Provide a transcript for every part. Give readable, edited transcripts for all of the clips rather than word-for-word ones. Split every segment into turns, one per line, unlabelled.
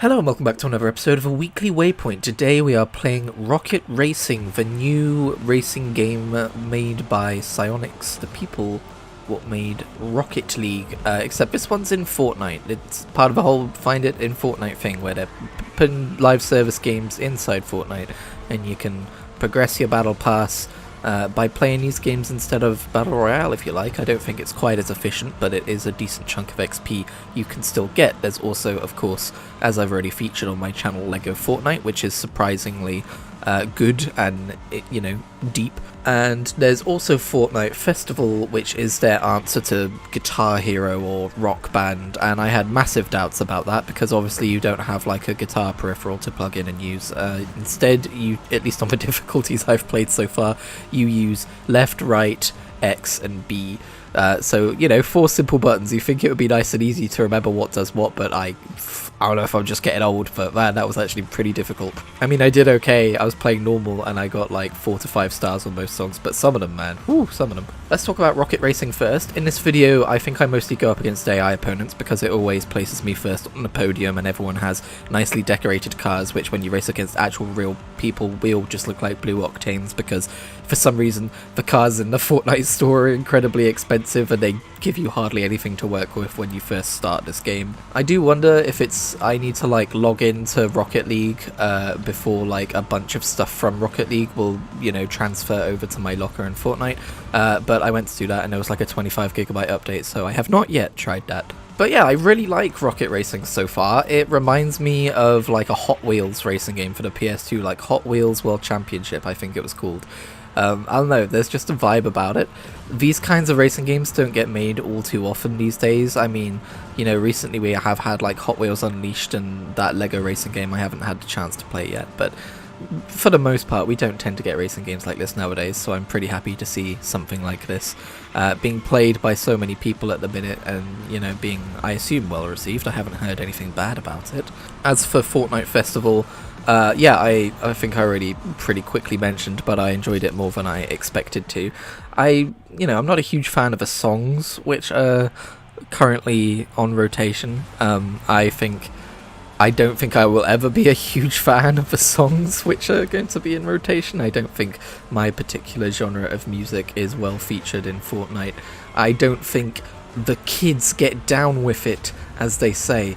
Hello and welcome back to another episode of a weekly Waypoint. Today we are playing Rocket Racing, the new racing game made by Psyonix, the people what made Rocket League, except this one's in Fortnite. It's part of a whole Find It in Fortnite thing where they're putting live service games inside Fortnite and you can progress your battle pass by playing these games instead of Battle Royale if you like. I don't think it's quite as efficient, but it is a decent chunk of XP you can still get. There's also, of course, as I've already featured on my channel, Lego Fortnite, which is surprisingly good and, deep. And there's also Fortnite Festival, which is their answer to Guitar Hero or Rock Band, and I had massive doubts about that because obviously you don't have like a guitar peripheral to plug in and use. Instead, you, at least on the difficulties I've played so far, you use left, right, X and B. So, four simple buttons. You think it would be nice and easy to remember what does what, but I don't know if I'm just getting old, but man, that was actually pretty difficult. I mean, I did okay. I was playing normal and I got like 4 to 5 stars on most songs, but some of them, man, whew, some of them. Let's talk about Rocket Racing first. In this video, I think I mostly go up against AI opponents because it always places me first on the podium and everyone has nicely decorated cars, which when you race against actual real people, we all just look like blue octanes because for some reason the cars in the Fortnite store are incredibly expensive and they give you hardly anything to work with when you first start this game. I do wonder if I need to like log into Rocket League before like a bunch of stuff from Rocket League will transfer over to my locker in Fortnite, but I went to do that and there was like a 25GB update, so I have not yet tried that. But yeah, I really like Rocket Racing so far. It reminds me of like a Hot Wheels racing game for the PS2, like Hot Wheels World Championship I think it was called. I don't know, there's just a vibe about it. These kinds of racing games don't get made all too often these days. I mean, recently we have had like Hot Wheels Unleashed and that Lego racing game I haven't had the chance to play yet, but for the most part we don't tend to get racing games like this nowadays, so I'm pretty happy to see something like this being played by so many people at the minute and, being, I assume, well received. I haven't heard anything bad about it. As for Fortnite Festival, yeah, I think I already pretty quickly mentioned, but I enjoyed it more than I expected to. I'm not a huge fan of the songs which are currently on rotation. I don't think I will ever be a huge fan of the songs which are going to be in rotation. I don't think my particular genre of music is well featured in Fortnite. I don't think the kids get down with it, as they say.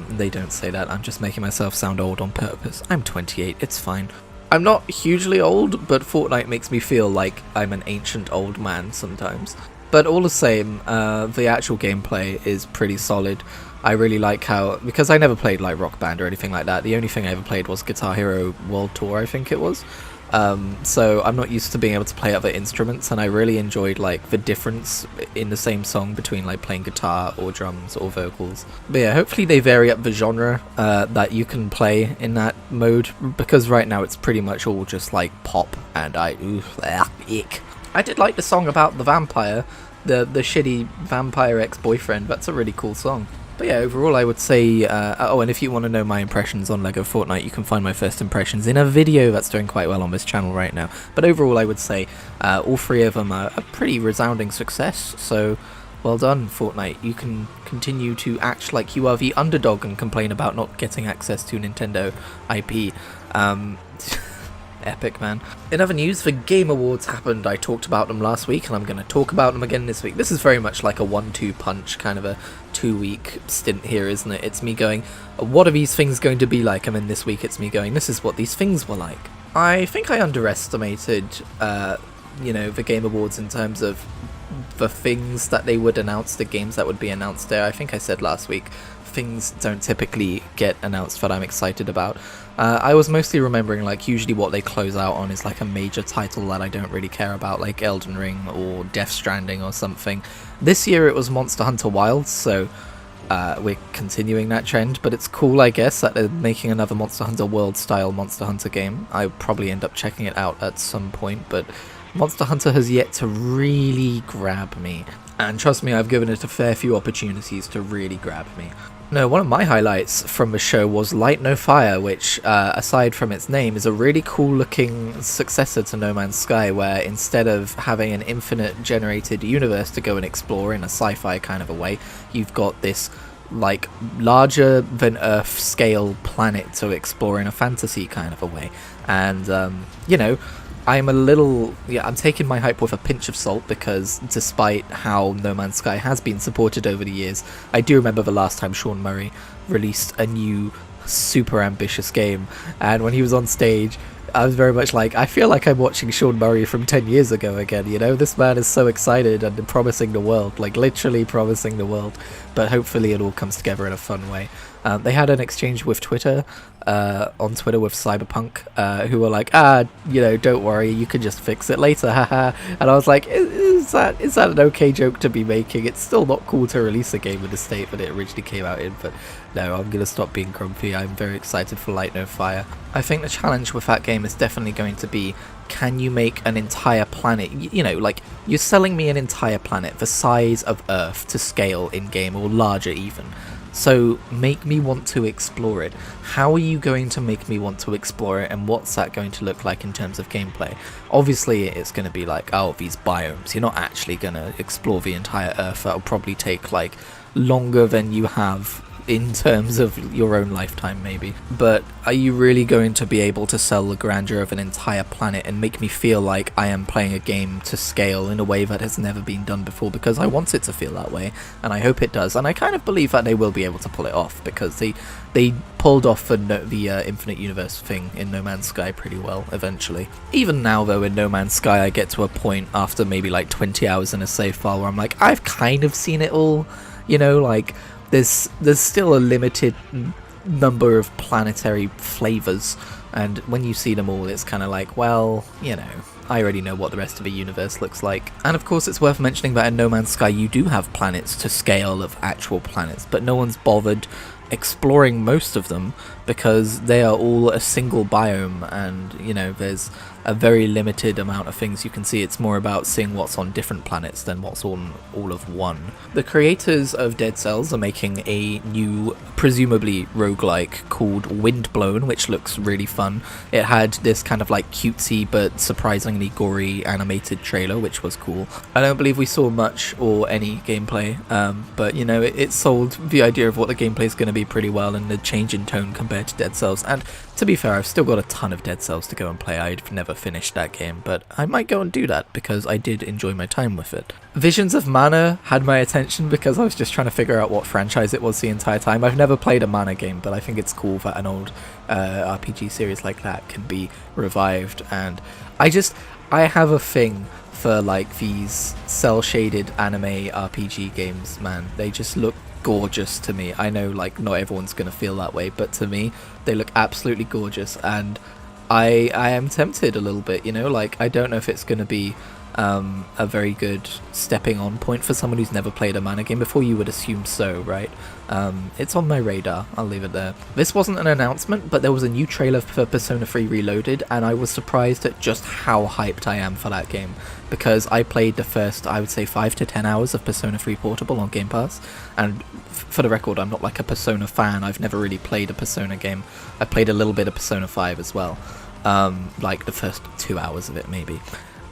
They don't say that. I'm just making myself sound old on purpose. I'm 28, it's fine. I'm not hugely old, but Fortnite makes me feel like I'm an ancient old man sometimes. But all the same, the actual gameplay is pretty solid. I really like how, because I never played like Rock Band or anything like that, the only thing I ever played was Guitar Hero World Tour, I think it was. So I'm not used to being able to play other instruments, and I really enjoyed like the difference in the same song between like playing guitar or drums or vocals. But yeah, hopefully they vary up the genre that you can play in that mode, because right now it's pretty much all just like pop, and ick. I did like the song about the vampire, the shitty vampire ex-boyfriend. That's a really cool song. But yeah, overall I would say, oh, and if you want to know my impressions on Lego Fortnite, you can find my first impressions in a video that's doing quite well on this channel right now. But overall I would say all three of them are a pretty resounding success, so well done Fortnite. You can continue to act like you are the underdog and complain about not getting access to Nintendo IP. Epic, man. In other news, the Game Awards happened. I talked about them last week and I'm going to talk about them again this week. This is very much like a 1-2 punch, kind of a 2-week stint here, isn't it? It's me going, what are these things going to be like? And then this week it's me going, this is what these things were like. I think I underestimated, the Game Awards in terms of the things that they would announce, the games that would be announced there. I think I said last week, things don't typically get announced that I'm excited about. I was mostly remembering like usually what they close out on is like a major title that I don't really care about, like Elden Ring or Death Stranding or something. This year it was Monster Hunter Wilds, so we're continuing that trend, but it's cool I guess that they're making another Monster Hunter World style Monster Hunter game. I'll probably end up checking it out at some point, but Monster Hunter has yet to really grab me. And trust me, I've given it a fair few opportunities to really grab me. No, one of my highlights from the show was Light No Fire, which, aside from its name, is a really cool looking successor to No Man's Sky, where instead of having an infinite generated universe to go and explore in a sci-fi kind of a way, you've got this like larger than Earth scale planet to explore in a fantasy kind of a way. And you know, I'm taking my hype with a pinch of salt, because despite how No Man's Sky has been supported over the years, I do remember the last time Sean Murray released a new super ambitious game, and when he was on stage, I was very much like, I feel like I'm watching Sean Murray from 10 years ago again, you know? This man is so excited and promising the world, like literally promising the world, but hopefully it all comes together in a fun way. They had an exchange with Twitter, on Twitter with Cyberpunk, who were like, you know, don't worry, you can just fix it later, haha. And I was like, is that an okay joke to be making? It's still not cool to release a game in the state that it originally came out in, but no, I'm gonna stop being grumpy. I'm very excited for Light No Fire. I think the challenge with that game is definitely going to be, can you make an entire planet, you know, like, you're selling me an entire planet the size of Earth to scale in-game, or larger even. So make me want to explore it. How are you going to make me want to explore it, and what's that going to look like in terms of gameplay? Obviously it's going to be like, oh, these biomes. You're not actually going to explore the entire Earth. That'll probably take like longer than you have in terms of your own lifetime maybe. But are you really going to be able to sell the grandeur of an entire planet and make me feel like I am playing a game to scale in a way that has never been done before? Because I want it to feel that way, and I hope it does, and I kind of believe that they will be able to pull it off, because they pulled off the Infinite Universe thing in No Man's Sky pretty well eventually. Even now though, in No Man's Sky, I get to a point after maybe like 20 hours in a save file where I'm like, I've kind of seen it all, you know, like there's still a limited number of planetary flavors, and when you see them all, it's kind of like, well, you know, I already know what the rest of the universe looks like. And of course it's worth mentioning that in No Man's Sky you do have planets to scale of actual planets, but no one's bothered exploring most of them because they are all a single biome, and you know, there's a very limited amount of things you can see. It's more about seeing what's on different planets than what's on all of one. The creators of Dead Cells are making a new, presumably roguelike, called Windblown, which looks really fun. It had this kind of like cutesy but surprisingly gory animated trailer, which was cool. I don't believe we saw much or any gameplay, but you know, it sold the idea of what the gameplay is going to be pretty well, and the change in tone compared to Dead Cells. And to be fair, I've still got a ton of Dead Cells to go and play. I've never finished that game, but I might go and do that because I did enjoy my time with it. Visions of Mana had my attention because I was just trying to figure out what franchise it was the entire time. I've never played a Mana game, but I think it's cool that an old RPG series like that can be revived, and I have a thing for like these cel-shaded anime RPG games, man. They just look gorgeous to me. I know like not everyone's gonna feel that way, but to me they look absolutely gorgeous, and I am tempted a little bit, you know, like I don't know if it's gonna be a very good stepping on point for someone who's never played a Mana game before. You would assume so, right? It's on my radar, I'll leave it there. This wasn't an announcement, but there was a new trailer for Persona 3 Reloaded, and I was surprised at just how hyped I am for that game, because I played the first, I would say, 5 to 10 hours of Persona 3 Portable on Game Pass, and for the record, I'm not like a Persona fan. I've never really played a Persona game. I played a little bit of Persona 5 as well, like the first 2 hours of it maybe.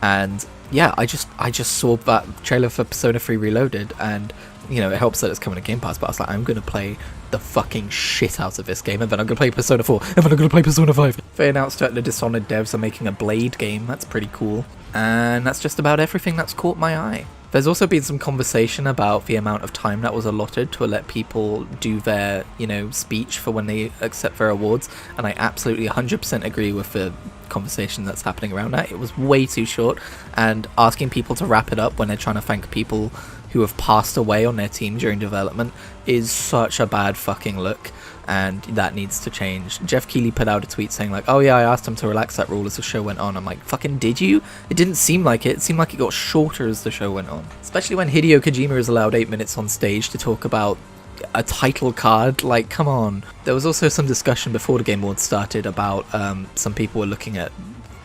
And yeah, I just saw that trailer for Persona 3 Reloaded, and you know, it helps that it's coming to Game Pass, but I was like, I'm gonna play the fucking shit out of this game, and then I'm gonna play Persona 4, and then I'm gonna play Persona 5. They announced that the Dishonored devs are making a Blade game. That's pretty cool. And that's just about everything that's caught my eye. There's also been some conversation about the amount of time that was allotted to let people do their, you know, speech for when they accept their awards, and I absolutely 100% agree with the conversation that's happening around that. It was way too short, and asking people to wrap it up when they're trying to thank people who have passed away on their team during development is such a bad fucking look, and that needs to change. Jeff Keighley put out a tweet saying like, oh yeah, I asked him to relax that rule as the show went on. I'm like, fucking did you? It didn't seem like it. It seemed like it got shorter as the show went on. Especially when Hideo Kojima is allowed 8 minutes on stage to talk about a title card, like, come on. There was also some discussion before the Game Awards started about some people were looking at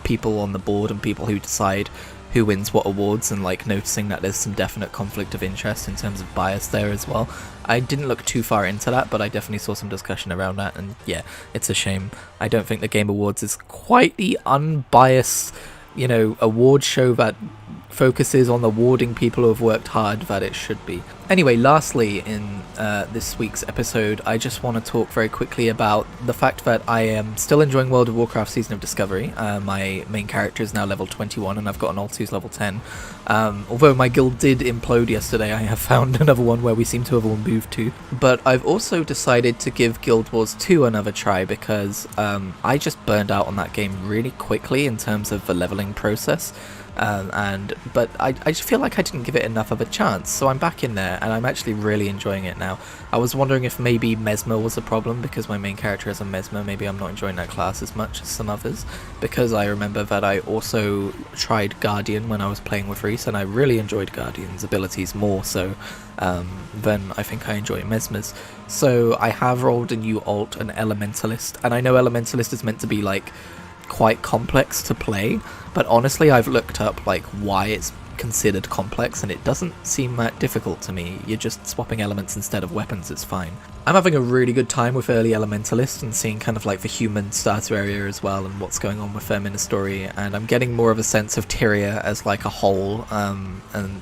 people on the board and people who decide who wins what awards, and like noticing that there's some definite conflict of interest in terms of bias there as well. I didn't look too far into that, but I definitely saw some discussion around that, and yeah, it's a shame. I don't think the Game Awards is quite the unbiased, you know, award show that focuses on the warding people who have worked hard that it should be. Anyway, lastly in this week's episode, I just want to talk very quickly about the fact that I am still enjoying World of Warcraft Season of Discovery. My main character is now level 21 and I've got an alt who's level 10. Although my guild did implode yesterday, I have found another one where we seem to have all moved to. But I've also decided to give Guild Wars 2 another try because I just burned out on that game really quickly in terms of the leveling process. But I just feel like I didn't give it enough of a chance, so I'm back in there and I'm actually really enjoying it now. I was wondering if maybe Mesmer was a problem because my main character is a Mesmer. Maybe I'm not enjoying that class as much as some others, because I remember that I also tried Guardian when I was playing with Reese and I really enjoyed Guardian's abilities more so than I think I enjoy Mesmer's. So I have rolled a new alt, an Elementalist, and I know Elementalist is meant to be like quite complex to play, but honestly I've looked up like why it's considered complex and it doesn't seem that difficult to me. You're just swapping elements instead of weapons, it's fine. I'm having a really good time with early Elementalist and seeing kind of like the human starter area as well and what's going on with them in the story, and I'm getting more of a sense of Tyria as like a whole, and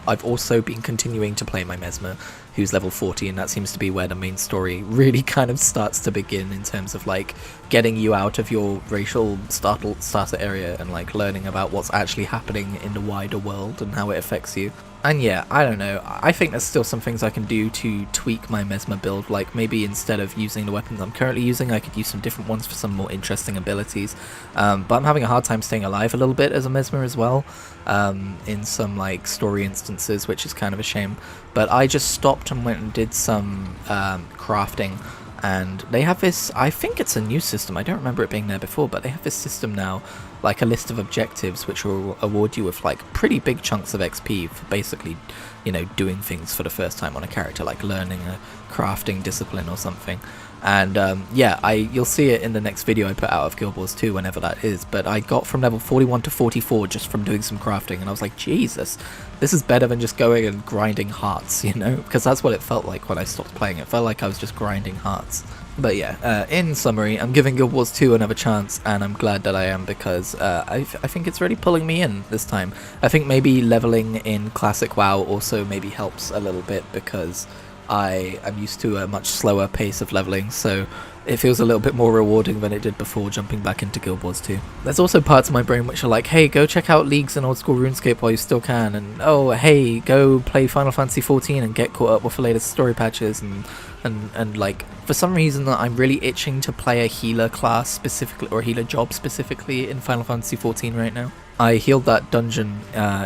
I've also been continuing to play my Mesmer who's level 40, and that seems to be where the main story really kind of starts to begin in terms of like getting you out of your racial starter area and like learning about what's actually happening in the wider world and how it affects you. And yeah, I don't know, I think there's still some things I can do to tweak my Mesmer build, like maybe instead of using the weapons I'm currently using, I could use some different ones for some more interesting abilities. But I'm having a hard time staying alive a little bit as a Mesmer as well, in some like story instances, which is kind of a shame. But I just stopped and went and did some crafting. And they have this, I think it's a new system, I don't remember it being there before, but they have this system now, like a list of objectives which will award you with like pretty big chunks of XP for basically, you know, doing things for the first time on a character, like learning a crafting discipline or something. And yeah, you'll see it in the next video I put out of Guild Wars 2, whenever that is, but I got from level 41 to 44 just from doing some crafting, and I was like, Jesus, this is better than just going and grinding hearts, you know, because that's what it felt like when I stopped playing. It felt like I was just grinding hearts. But yeah, in summary, I'm giving Guild Wars 2 another chance, and I'm glad that I am, because I think it's really pulling me in this time. I think maybe leveling in Classic WoW also maybe helps a little bit, because I am used to a much slower pace of leveling, so it feels a little bit more rewarding than it did before jumping back into Guild Wars 2. There's also parts of my brain which are like, hey, go check out Leagues and Old School RuneScape while you still can, and oh, hey, go play Final Fantasy XIV and get caught up with the latest story patches, and like, for some reason I'm really itching to play a healer class specifically, or healer job specifically in Final Fantasy XIV right now. I healed that dungeon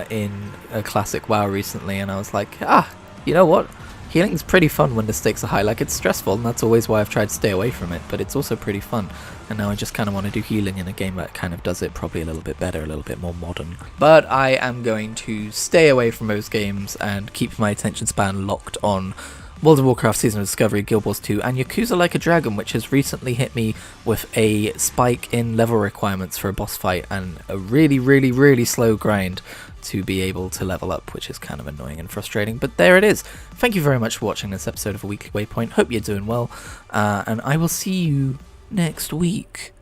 in a Classic WoW recently, and I was like, you know what? Healing's pretty fun when the stakes are high. Like, it's stressful, and that's always why I've tried to stay away from it, but it's also pretty fun. And now I just kind of want to do healing in a game that kind of does it probably a little bit better, a little bit more modern. But I am going to stay away from those games and keep my attention span locked on World of Warcraft Season of Discovery, Guild Wars 2, and Yakuza Like a Dragon, which has recently hit me with a spike in level requirements for a boss fight and a really, really, really slow grind to be able to level up, which is kind of annoying and frustrating, but there it is. Thank you very much for watching this episode of A Weekly Waypoint. Hope you're doing well, and I will see you next week.